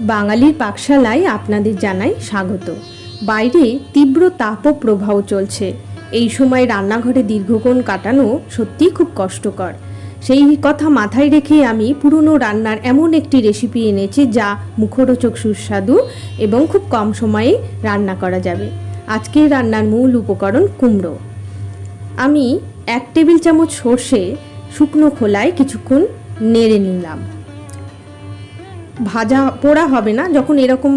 বাঙালির পাকশালায় আপনাদের জানাই স্বাগত। বাইরে তীব্র তাপপ্রবাহ চলছে। এই সময় রান্নাঘরে দীর্ঘক্ষণ কাটানো সত্যিই খুব কষ্টকর। সেই কথা মাথায় রেখে আমি পুরনো রান্নার এমন একটি রেসিপি এনেছি যা মুখরোচক, সুস্বাদু এবং খুব কম সময়ে রান্না করা যাবে। আজকের রান্নার মূল উপকরণ কুমড়ো। আমি 1 টেবিল চামচ সর্ষে শুকনো খোলায় কিছুক্ষণ নেড়ে নিলাম। ভাজা পোড়া হবে না, যখন এরকম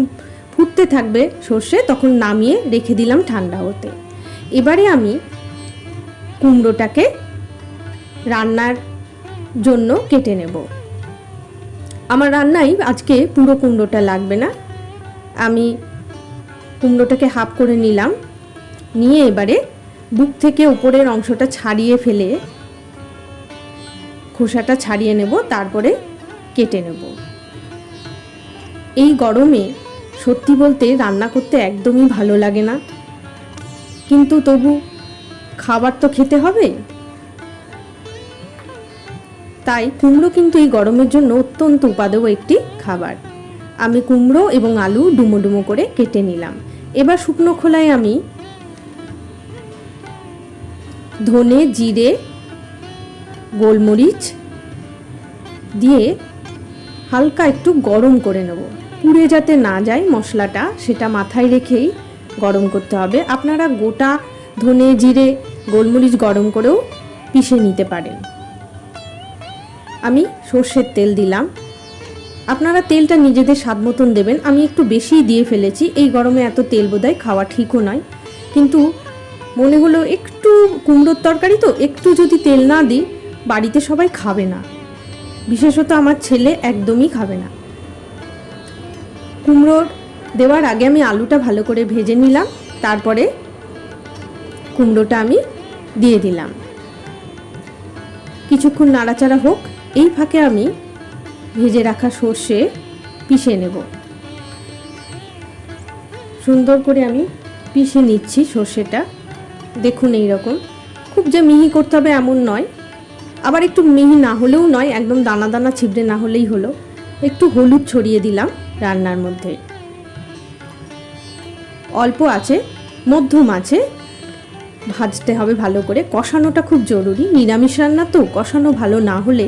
ফুটতে থাকবে সর্ষে তখন নামিয়ে রেখে দিলাম ঠান্ডা হতে। এবারে আমি কুমড়োটাকে রান্নার জন্য কেটে নেব। আমার রান্নায় আজকে পুরো কুমড়োটা লাগবে না। আমি কুমড়োটাকে হাফ করে নিলাম, নিয়ে এবারে বুক থেকে উপরের অংশটা ছাড়িয়ে ফেলে খোসাটা ছাড়িয়ে নেব, তারপরে কেটে নেব। এই গরমে সত্যি বলতে রান্না করতে একদমই ভালো লাগে না, কিন্তু তবু খাবার তো খেতে হবে, তাই কুমড়ো কিন্তু এই গরমের জন্য অত্যন্ত উপাদেয় একটি খাবার। আমি কুমড়ো এবং আলু ডুমো ডুমো করে কেটে নিলাম। এবার শুকনো খোলায় আমি ধনে, জিরে, গোলমরিচ দিয়ে হালকা একটু গরম করে নেব। পুড়ে যাতে না যায় মশলাটা, সেটা মাথায় রেখেই গরম করতে হবে। আপনারা গোটা ধনে, জিরে, গোলমরিচ গরম করেও পিষে নিতে পারেন। আমি সর্ষের তেল দিলাম। আপনারা তেলটা নিজেদের স্বাদ মতন দেবেন। আমি একটু বেশিই দিয়ে ফেলেছি। এই গরমে এত তেল বোধহয় খাওয়া ঠিকও নয়, কিন্তু মনে হলো একটু কুমড়োর তরকারি তো একটু যদি তেল না দিই বাড়িতে সবাই খাবে না, বিশেষত আমার ছেলে একদমই খাবে না। কুমড়োর দেওয়ার আগে আমি আলুটা ভালো করে ভেজে নিলাম, তারপরে কুমড়োটা আমি দিয়ে দিলাম। কিছুক্ষণ নাড়াচাড়া হোক, এই ফাঁকে আমি ভেজে রাখা সর্ষে পিষে নেব। সুন্দর করে আমি পিষে নিচ্ছি সর্ষেটা। দেখুন এইরকম, খুব যে মিহি করতে হবে এমন নয়, আবার একটু মিহি না হলেও নয়, একদম দানা দানা ছিবড়ে না হলেই হলো। একটু হলুদ ছড়িয়ে দিলাম রান্নার মধ্যে। অল্প আছে, মধ্যম আছে ভাজতে হবে ভালো করে। কষানোটা খুব জরুরি, নিরামিষ রান্না তো কষানো ভালো না হলে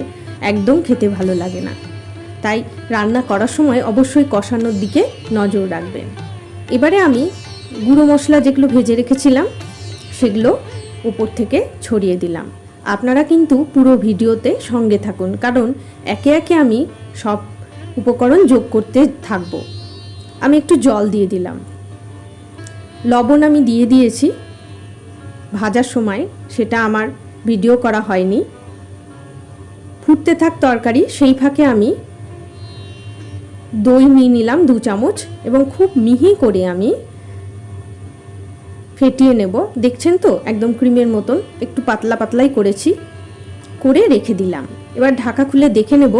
একদম খেতে ভালো লাগে না। তাই রান্না করার সময় অবশ্যই কষানোর দিকে নজর রাখবেন। এবারে আমি গুঁড়ো মশলা যেগুলো ভেজে রেখেছিলাম সেগুলো উপর থেকে ছড়িয়ে দিলাম। আপনারা কিন্তু পুরো ভিডিওতে সঙ্গে থাকুন, কারণ একে একে আমি সব উপকরণ যোগ করতে থাকব। আমি একটু জল দিয়ে দিলাম। লবণ আমি দিয়ে দিয়েছি ভাজার সময়, সেটা আমার ভিডিও করা হয়নি। ফুটতে থাক তরকারি, সেই ফাঁকে আমি দই নিয়ে নিলাম 2 চামচ এবং খুব মিহি করে আমি ফেটিয়ে নেব। দেখছেন তো একদম ক্রিমের মতন, একটু পাতলা পাতলাই করেছি, করে রেখে দিলাম। এবার ঢাকা খুলে দেখে নেব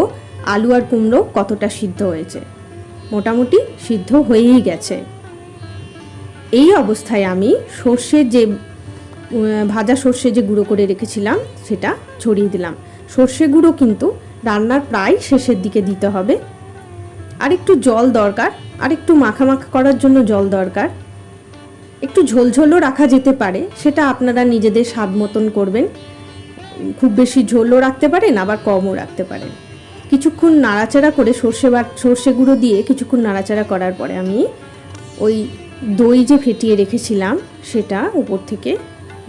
আলু আর কুমড়ো কতটা সিদ্ধ হয়েছে। মোটামুটি সিদ্ধ হয়েই গেছে। এই অবস্থায় আমি ভাজা সর্ষে যে গুঁড়ো করে রেখেছিলাম সেটা ছড়িয়ে দিলাম। সর্ষে গুঁড়ো কিন্তু রান্নার প্রায় শেষের দিকে দিতে হবে। আর একটু জল দরকার, আর একটু মাখা মাখা করার জন্য জল দরকার। একটু ঝোলঝোলও রাখা যেতে পারে, সেটা আপনারা নিজেদের স্বাদ মতন করবেন। খুব বেশি ঝোলও রাখতে পারেন, আবার কমও রাখতে পারেন। কিছুক্ষণ নাড়াচাড়া করে সর্ষে গুঁড়ো দিয়ে কিছুক্ষণ নাড়াচাড়া করার পরে আমি ওই দই যে ফেটিয়ে রেখেছিলাম সেটা উপর থেকে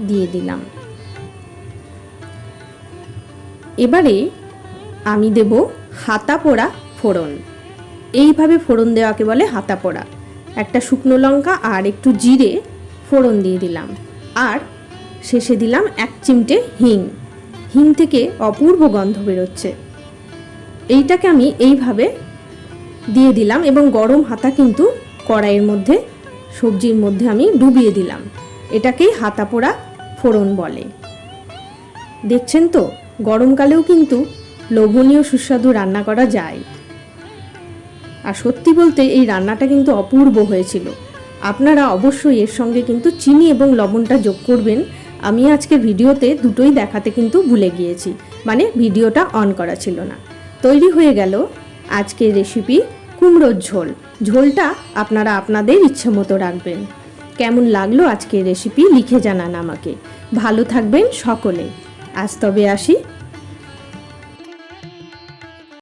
দিয়ে দিলাম। এবারে আমি দেব হাতা পোড়া ফোড়ন। এইভাবে ফোড়ন দেওয়াকে বলে হাতা পোড়া। একটা শুকনো লঙ্কা আর একটু জিরে ফোড়ন দিয়ে দিলাম, আর শেষে দিলাম 1 চিমটে হিং। হিং থেকে অপূর্ব গন্ধ বেরোচ্ছে। এইটাকে আমি এইভাবে দিয়ে দিলাম এবং গরম হাতা কিন্তু কড়াইয়ের মধ্যে, সবজির মধ্যে আমি ডুবিয়ে দিলাম। এটাকেই হাতা পোড়া ফোড়ন বলে। দেখছেন তো, গরমকালেও কিন্তু লোভনীয় সুস্বাদু রান্না করা যায়। আর সত্যি বলতে এই রান্নাটা কিন্তু অপূর্ব হয়েছিল। আপনারা অবশ্যই এর সঙ্গে কিন্তু চিনি এবং লবণটা যোগ করবেন। আমি আজকে ভিডিওতে দুটোই দেখাতে কিন্তু ভুলে গিয়েছি, মানে ভিডিওটা অন করা ছিল না। তৈরি হয়ে গেল আজকের রেসিপি কুমড়োর ঝোল। ঝোলটা আপনারা আপনাদের ইচ্ছে মতো রাখবেন। কেমন লাগলো আজকের রেসিপি লিখে জানান আমাকে। ভালো থাকবেন সকলে। আজ তবে আসি।